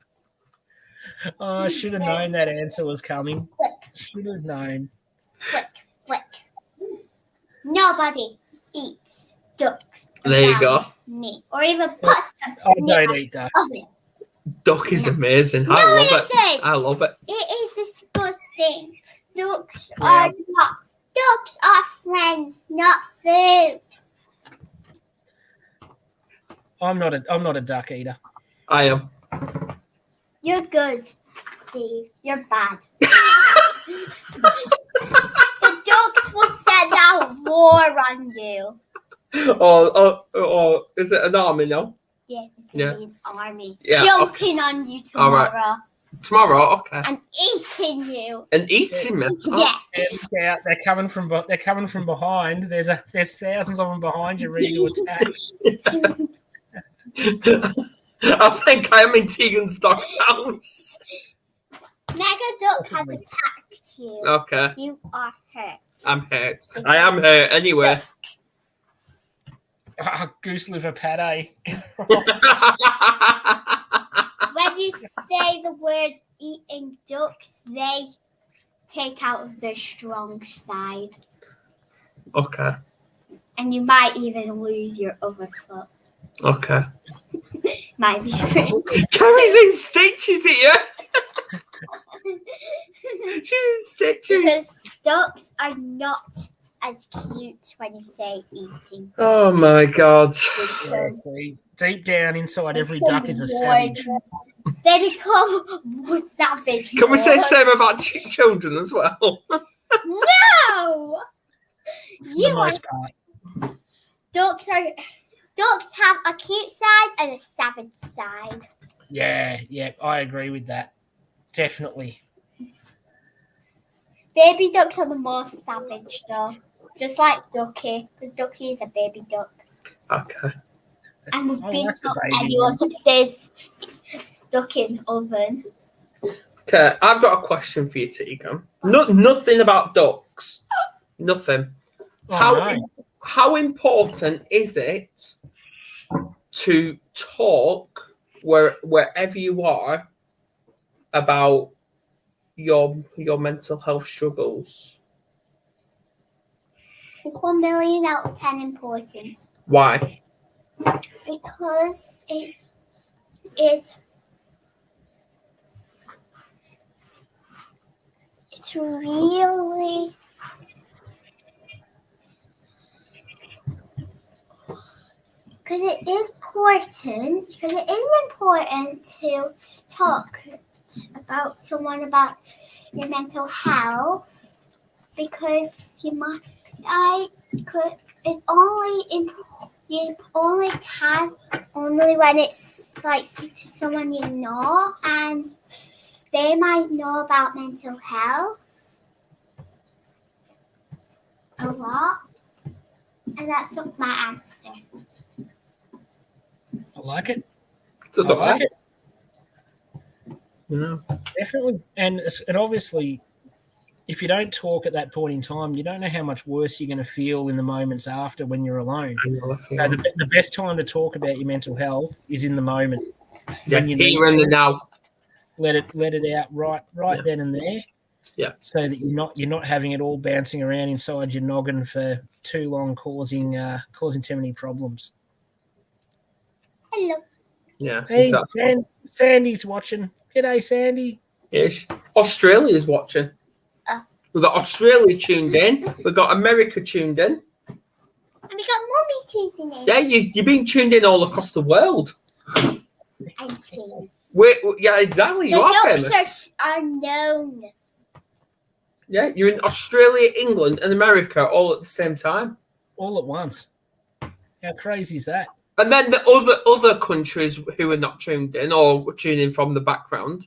[SPEAKER 1] Oh, I should have known that answer was coming. Should have known.
[SPEAKER 2] Flick, flick. Nobody eats ducks.
[SPEAKER 3] There you go.
[SPEAKER 2] Me. Or even puts them.
[SPEAKER 1] I don't eat ducks.
[SPEAKER 3] Duck is amazing.
[SPEAKER 2] No,
[SPEAKER 3] I love
[SPEAKER 2] it
[SPEAKER 3] it.
[SPEAKER 2] isn't.
[SPEAKER 3] I love it.
[SPEAKER 2] It is disgusting. Ducks are not. Ducks are friends, not food.
[SPEAKER 1] I'm not a duck eater.
[SPEAKER 3] I am.
[SPEAKER 2] You're good, Steve. You're bad. The ducks will send out war on you.
[SPEAKER 3] Oh, is it an army now?
[SPEAKER 2] Yes,
[SPEAKER 3] Yeah.
[SPEAKER 2] an army.
[SPEAKER 3] Yeah,
[SPEAKER 2] Jumping on you tomorrow.
[SPEAKER 3] All right. Tomorrow, okay.
[SPEAKER 2] And eating you.
[SPEAKER 3] And eating me.
[SPEAKER 2] Yeah.
[SPEAKER 1] Yeah, they're coming from behind. There's thousands of them behind you ready to attack.
[SPEAKER 3] I think I am in Tegan's dog house.
[SPEAKER 2] Mega Duck has attacked you.
[SPEAKER 3] Okay.
[SPEAKER 2] You are hurt.
[SPEAKER 3] I'm hurt. I am hurt anyway.
[SPEAKER 1] Goose liver pate.
[SPEAKER 2] When you say the word eating ducks, they take out their strong side.
[SPEAKER 3] Okay.
[SPEAKER 2] And you might even lose your other foot.
[SPEAKER 3] Okay.
[SPEAKER 2] Might be free.
[SPEAKER 3] Carrie's in stitches here. She's in stitches.
[SPEAKER 2] Because ducks are not as cute when you say eating.
[SPEAKER 3] Oh my god.
[SPEAKER 1] Yeah, see, deep down inside every duck is a savage.
[SPEAKER 2] They become savage.
[SPEAKER 3] Can we say the same about children as well?
[SPEAKER 2] No!
[SPEAKER 1] For the most part.
[SPEAKER 2] Ducks have a cute side and a savage side.
[SPEAKER 1] Yeah, I agree with that. Definitely.
[SPEAKER 2] Baby ducks are the most savage though. Just like Ducky, because Ducky is a baby duck.
[SPEAKER 3] Okay.
[SPEAKER 2] And we
[SPEAKER 1] Oh,
[SPEAKER 2] beat
[SPEAKER 1] that's the
[SPEAKER 2] up
[SPEAKER 1] baby
[SPEAKER 2] anyone
[SPEAKER 1] ones.
[SPEAKER 2] who says duck in oven.
[SPEAKER 3] Okay, I've got a question for you, Tegan. Nothing about ducks. Nothing.
[SPEAKER 1] Oh,
[SPEAKER 3] How important is it to talk wherever you are about your mental health struggles?
[SPEAKER 2] It's 1 million out of 10 important.
[SPEAKER 3] Why?
[SPEAKER 2] Because it is. It's really. Because it is important to talk about your mental health, because you only can when it's like to someone you know, and they might know about mental health a lot, and that's not my answer.
[SPEAKER 1] I like it.
[SPEAKER 3] So
[SPEAKER 1] I like it.
[SPEAKER 3] Yeah.
[SPEAKER 1] Definitely. And obviously, if you don't talk at that point in time, you don't know how much worse you're going to feel in the moments after when you're alone. So the best time to talk about your mental health is in the moment.
[SPEAKER 3] Yeah,
[SPEAKER 1] When you
[SPEAKER 3] here and now.
[SPEAKER 1] let it out right then and there.
[SPEAKER 3] Yeah.
[SPEAKER 1] So that you're not having it all bouncing around inside your noggin for too long, causing too many problems.
[SPEAKER 2] Hello.
[SPEAKER 3] Yeah,
[SPEAKER 1] Hey,
[SPEAKER 3] exactly.
[SPEAKER 1] Sandy's watching. G'day, Sandy.
[SPEAKER 3] Yes. Australia's watching. We've got Australia tuned in. We've got America tuned in.
[SPEAKER 2] And we got Mummy tuning in.
[SPEAKER 3] Yeah, you've been tuned in all across the world.
[SPEAKER 2] I'm famous.
[SPEAKER 3] Yeah, exactly. You
[SPEAKER 2] The
[SPEAKER 3] are
[SPEAKER 2] doctors
[SPEAKER 3] famous.
[SPEAKER 2] are known.
[SPEAKER 3] Yeah, you're in Australia, England, and America all at the same time.
[SPEAKER 1] All at once. How crazy is that?
[SPEAKER 3] And then the other countries who are not tuned in or tuning in from the background.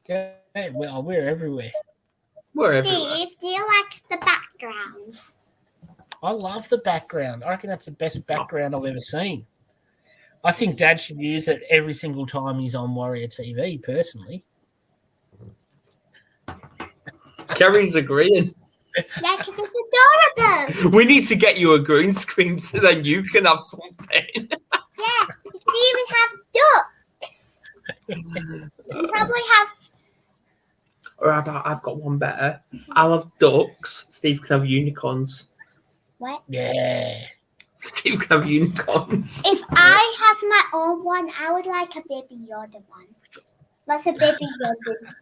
[SPEAKER 1] Yeah, well, we're everywhere.
[SPEAKER 3] We're everywhere.
[SPEAKER 2] Steve, do you like the background?
[SPEAKER 1] I love the background. I reckon that's the best background I've ever seen. I think Dad should use it every single time he's on Warrior TV, personally.
[SPEAKER 3] Kerry's agreeing.
[SPEAKER 2] Yeah, because it's adorable.
[SPEAKER 3] We need to get you a green screen so then you can have something.
[SPEAKER 2] Yeah, you can even have ducks. You probably have.
[SPEAKER 3] Or how about I've got one better. I'll have ducks. Steve can have unicorns.
[SPEAKER 2] What?
[SPEAKER 1] Yeah.
[SPEAKER 3] Steve can have unicorns.
[SPEAKER 2] If I have my own one, I would like a Baby Yoda one. Lots of Baby Yodas.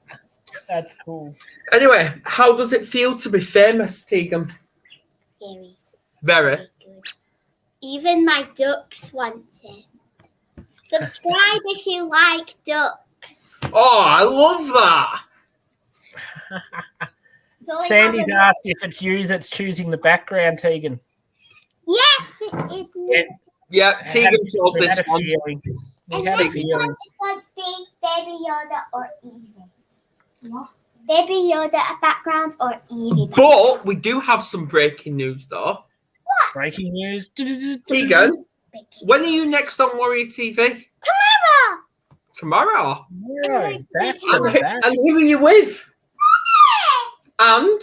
[SPEAKER 1] That's cool.
[SPEAKER 3] Anyway, how does it feel to be famous, Tegan?
[SPEAKER 2] Very,
[SPEAKER 3] Very.
[SPEAKER 2] very good. Even my ducks want it. Subscribe if you like ducks.
[SPEAKER 3] Oh, I love that.
[SPEAKER 2] So
[SPEAKER 1] Sandy's asked if it's you that's choosing the background, Tegan.
[SPEAKER 2] Yes, it is me.
[SPEAKER 3] Yeah, Tegan chose
[SPEAKER 1] We had
[SPEAKER 3] this
[SPEAKER 1] a
[SPEAKER 3] one.
[SPEAKER 1] feeling. We
[SPEAKER 2] And
[SPEAKER 1] had a
[SPEAKER 2] this
[SPEAKER 1] feeling.
[SPEAKER 2] one wants to be Baby Yoda or Evie. What? Baby Yoda backgrounds or Evie backgrounds.
[SPEAKER 3] But we do have some breaking news, though.
[SPEAKER 1] Breaking news.
[SPEAKER 3] Tegan, when are you next on Warrior TV? Tomorrow.
[SPEAKER 1] Tomorrow. That's
[SPEAKER 2] And
[SPEAKER 1] not bad.
[SPEAKER 3] And who are you with? And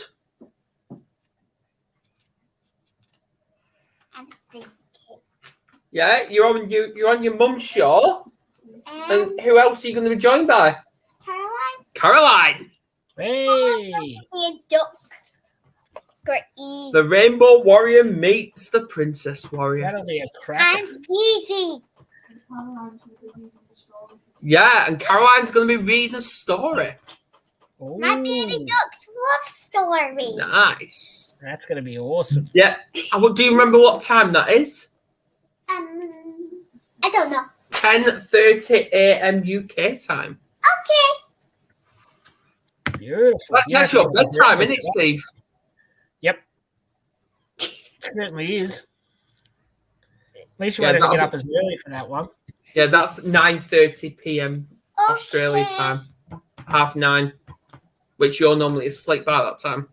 [SPEAKER 2] And thinking.
[SPEAKER 3] yeah, you're on your mum's show.
[SPEAKER 2] And
[SPEAKER 3] And who else are you going to be joined by?
[SPEAKER 2] Caroline.
[SPEAKER 3] Caroline,
[SPEAKER 1] Hey.
[SPEAKER 2] See a duck. Or Evie.
[SPEAKER 3] the Rainbow Warrior meets the Princess Warrior.
[SPEAKER 1] That'll be a cracker.
[SPEAKER 2] And Evie.
[SPEAKER 3] Yeah, and Caroline's going to be reading a story.
[SPEAKER 2] My baby
[SPEAKER 1] Ooh,
[SPEAKER 2] ducks love stories.
[SPEAKER 3] Nice.
[SPEAKER 1] that's going to be awesome.
[SPEAKER 3] Yeah. Do you remember what time that is?
[SPEAKER 2] I don't know.
[SPEAKER 3] 10:30 a.m. UK time.
[SPEAKER 2] Okay.
[SPEAKER 1] Beautiful.
[SPEAKER 3] That's your bedtime, isn't it, Steve?
[SPEAKER 1] Yep. It certainly is. At least you
[SPEAKER 3] Yeah,
[SPEAKER 1] won't have to get
[SPEAKER 3] that'll
[SPEAKER 1] up as early for that one.
[SPEAKER 3] Yeah, that's 9:30 p.m. Australia
[SPEAKER 2] Okay.
[SPEAKER 3] time. 9:30, which you're normally asleep by that time.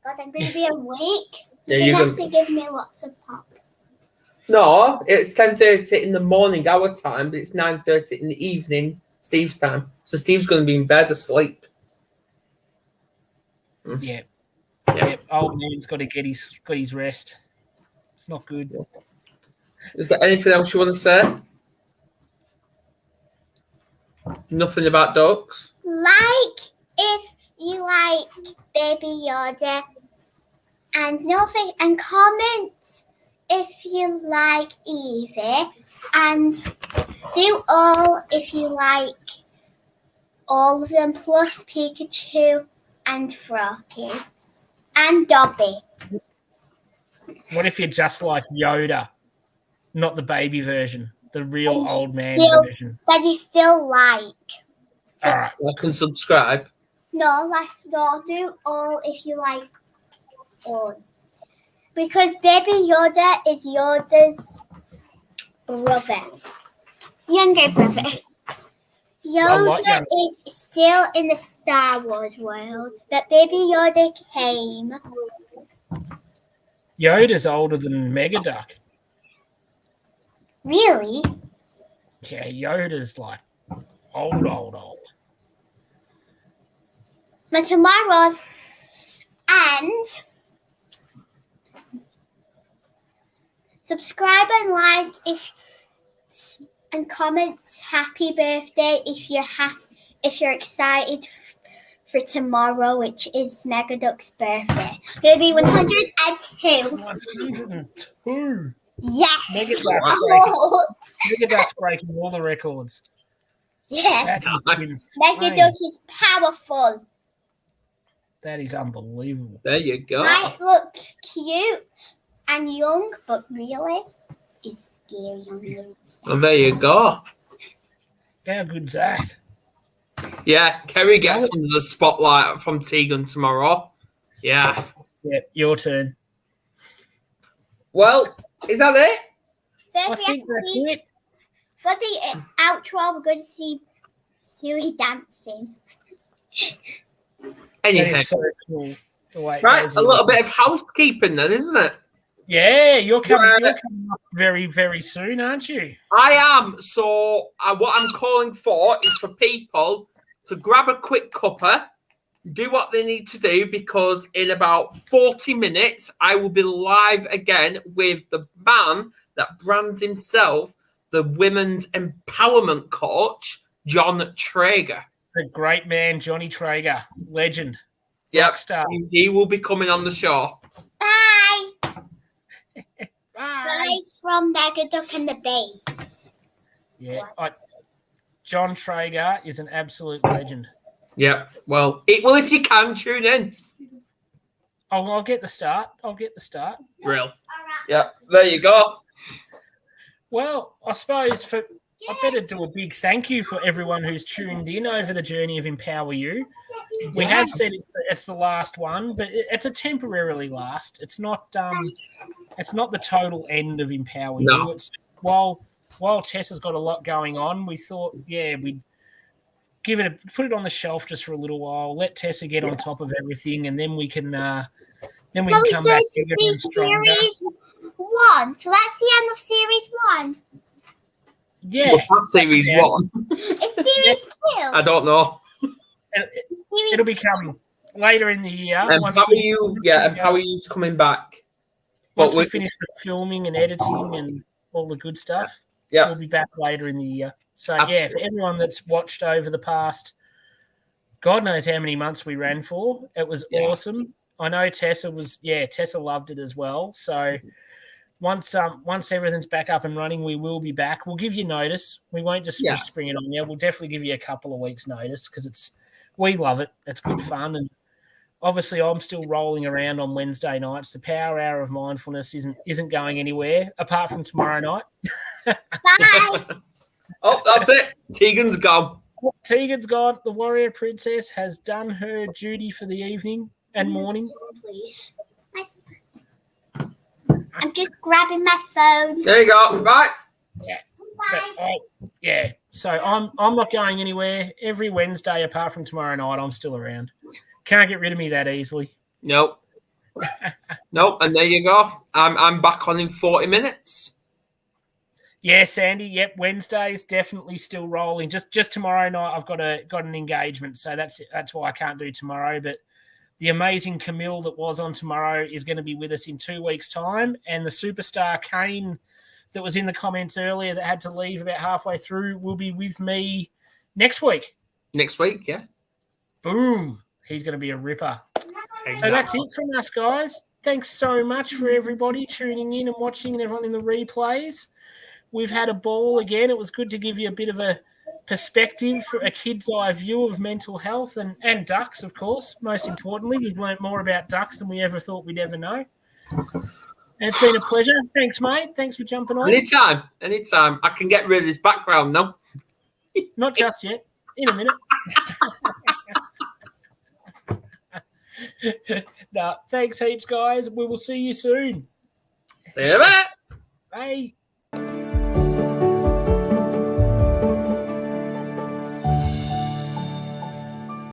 [SPEAKER 2] God, I'm going to be awake.
[SPEAKER 3] Yeah,
[SPEAKER 2] You're
[SPEAKER 3] you're
[SPEAKER 2] going to
[SPEAKER 3] gonna.
[SPEAKER 2] have to give me lots of pop.
[SPEAKER 3] No, it's 10:30 in the morning our time, but it's 9:30 in the evening Steve's time. So Steve's going to be in bed asleep.
[SPEAKER 1] Yeah.
[SPEAKER 3] Yeah.
[SPEAKER 1] Yep. Old man's got to get his rest. It's not good.
[SPEAKER 3] Is there anything else you want to say? Nothing about ducks?
[SPEAKER 2] Like if you like Baby Yoda, and nothing, and comment if you like Evie, and do all if you like all of them, plus Pikachu and Froggy and Dobby.
[SPEAKER 1] What if you just like Yoda, not the baby version, the real
[SPEAKER 2] And you
[SPEAKER 1] old man
[SPEAKER 2] still-
[SPEAKER 1] version?
[SPEAKER 2] That you still like.
[SPEAKER 1] All right.
[SPEAKER 3] Like and subscribe.
[SPEAKER 2] No, do all if you like all. Because Baby Yoda is Yoda's brother. Younger brother. Yoda is still in the Star Wars world, but Baby Yoda came.
[SPEAKER 1] Yoda's older than Megaduck.
[SPEAKER 2] Really?
[SPEAKER 1] Yeah, Yoda's like old.
[SPEAKER 2] But tomorrow's and subscribe and like and comment happy birthday if you're excited for tomorrow, which is Megaduck's birthday. It'll be 102.
[SPEAKER 1] 102.
[SPEAKER 2] Yes.
[SPEAKER 1] Megaduck's breaking all the records.
[SPEAKER 2] Yes.
[SPEAKER 1] That is insane.
[SPEAKER 2] Megaduck is powerful.
[SPEAKER 1] That is unbelievable.
[SPEAKER 3] There you go.
[SPEAKER 2] Might look cute and young, but really is scary on the inside.
[SPEAKER 3] Well, there you go.
[SPEAKER 1] How good's that?
[SPEAKER 3] Yeah, Kerry gets under the spotlight from Tegan tomorrow. Yeah.
[SPEAKER 1] Yeah, your turn.
[SPEAKER 3] Well, is that it?
[SPEAKER 2] First,
[SPEAKER 1] I think that's it.
[SPEAKER 2] For the outro, we're going to see Siri dancing.
[SPEAKER 1] That
[SPEAKER 3] Anything.
[SPEAKER 1] is so cool. The way it
[SPEAKER 3] Right,
[SPEAKER 1] goes
[SPEAKER 3] a
[SPEAKER 1] in.
[SPEAKER 3] little bit of housekeeping then, isn't it?
[SPEAKER 1] Yeah, you're coming up very, very soon, aren't you?
[SPEAKER 3] I am. So what I'm calling for is for people to grab a quick cuppa, do what they need to do, because in about 40 minutes, I will be live again with the man that brands himself the women's empowerment coach, John Traeger.
[SPEAKER 1] The great man, Johnny Traeger, legend.
[SPEAKER 3] Yep,
[SPEAKER 1] Rockstar.
[SPEAKER 3] he will be coming on the show.
[SPEAKER 2] Bye.
[SPEAKER 1] Bye.
[SPEAKER 2] Bye from Megaduck and the Base.
[SPEAKER 1] Yeah, John Traeger is an absolute legend.
[SPEAKER 3] Yep. Well, if you can tune in.
[SPEAKER 1] I'll get the start.
[SPEAKER 3] Real.
[SPEAKER 2] All right.
[SPEAKER 3] Yep. There you go.
[SPEAKER 1] Well, I suppose I better do a big thank you for everyone who's tuned in over the journey of Empower You. We have said it's the last one, but it's a temporarily last. It's not the total end of Empower You. It's while Tessa's got a lot going on, we thought, we'd put it on the shelf just for a little while, let Tessa get on top of everything, and then we can come back
[SPEAKER 2] to
[SPEAKER 1] bigger
[SPEAKER 2] be
[SPEAKER 1] and stronger.
[SPEAKER 2] series 1. So that's the end of series 1.
[SPEAKER 1] Yeah,
[SPEAKER 3] Well, that's series 1.
[SPEAKER 2] It's series 2.
[SPEAKER 3] I don't know.
[SPEAKER 1] It'll be coming later in the year.
[SPEAKER 3] Empower You's coming back.
[SPEAKER 1] Once we finish the filming and editing and all the good stuff,
[SPEAKER 3] yeah,
[SPEAKER 1] we'll be back later in the year. So
[SPEAKER 3] absolutely.
[SPEAKER 1] for everyone that's watched over the past, God knows how many months we ran for, it was awesome. I know Tessa loved it as well. So once everything's back up and running, we will be back. We'll give you notice. We won't just spring it on you. We'll definitely give you a couple of weeks notice because we love it. It's good fun. And obviously I'm still rolling around on Wednesday nights. The power hour of mindfulness isn't going anywhere apart from tomorrow night.
[SPEAKER 2] Bye.
[SPEAKER 3] Oh, that's it. Tegan's gone.
[SPEAKER 1] Tegan's gone. The warrior princess has done her duty for the evening and morning.
[SPEAKER 2] Please. I'm just grabbing my phone.
[SPEAKER 3] There you go. Right.
[SPEAKER 1] Yeah.
[SPEAKER 2] Bye.
[SPEAKER 1] So I'm not going anywhere. Every Wednesday, apart from tomorrow night, I'm still around. Can't get rid of me that easily.
[SPEAKER 3] Nope. Nope. And there you go. I'm back on in 40 minutes.
[SPEAKER 1] Yeah, Sandy. Yep, Wednesday's definitely still rolling. Just tomorrow night, I've got an engagement, so that's why I can't do tomorrow. But the amazing Camille that was on tomorrow is going to be with us in 2 weeks' time, and the superstar Kane that was in the comments earlier that had to leave about halfway through will be with me next week.
[SPEAKER 3] Next week, yeah.
[SPEAKER 1] Boom! He's going to be a ripper.
[SPEAKER 3] Exactly.
[SPEAKER 1] So that's it from us, guys. Thanks so much for everybody tuning in and watching, and everyone in the replays. We've had a ball again. It was good to give you a bit of a perspective, for a kid's eye view of mental health and ducks, of course. Most importantly, we've learnt more about ducks than we ever thought we'd ever know. And it's been a pleasure. Thanks, mate. Thanks for jumping on.
[SPEAKER 3] Anytime. I can get rid of this background now.
[SPEAKER 1] Not just yet. In a minute. No, thanks heaps, guys. We will see you soon.
[SPEAKER 3] See you, mate.
[SPEAKER 1] Bye.